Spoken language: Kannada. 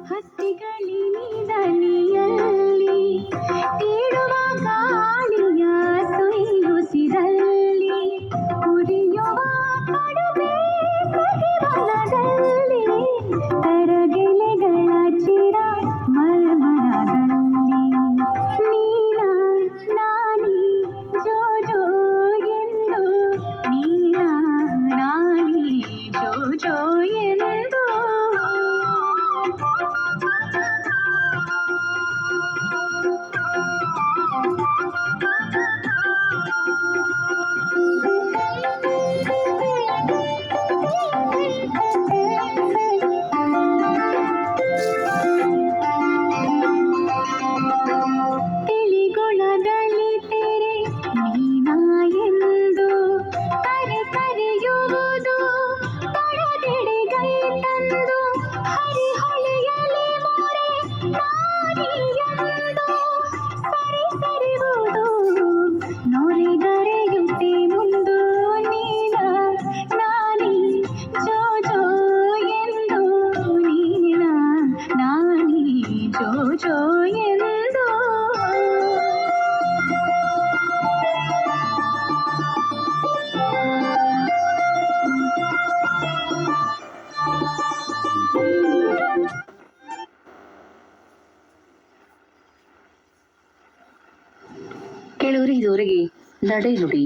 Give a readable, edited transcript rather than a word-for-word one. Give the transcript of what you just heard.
ಹಕ್ಕಿಗಳಿನಿ ದನಿಯಲ್ಲಿ ತೇಡುವ ಗಾಳಿಯ ಸುಯಿಯುಸಿರಲ್ಲಿ ಉರಿಯುವ ಕಡುಬೆ ಸಹಿವನದಲ್ಲಿ ಕರಗೆಲೆಗಳ ಚಿರ ಮರ್ಮರದಲ್ಲಿ ನೀನ ನಾನಿ ಜೋ ಜೋ ಎಂದು ನೀನ ನಾನಿ ಜೋ ಜೋ ಎಂದು ತಿಳಿಗುಣದಲ್ಲಿ ತೆರೆ ನೀನಾ ಎಂದು ಕರೆ ಕರೆಯುವುದು ಪಡೆದೆಡೆಗೈ ತಂದು ಹರಿಹೊಳೆಯಲಿ ಮೊರೆ ನಾರಿ ಎಂದು ಸರಿ ಸರಿವುದು ನೊರೆಗರೆಯುತ್ತೆ ಮುಂದು ನೀನ ನಾನಿ ಜೋ ಜೋ ಎಂದು ನೀನ ನಾನಿ ಜೋ ಜೋ ಎಂದು ಕೇಳುವರೆ, ಇದುವರೆಗೆ ನಡೆ ನುಡಿ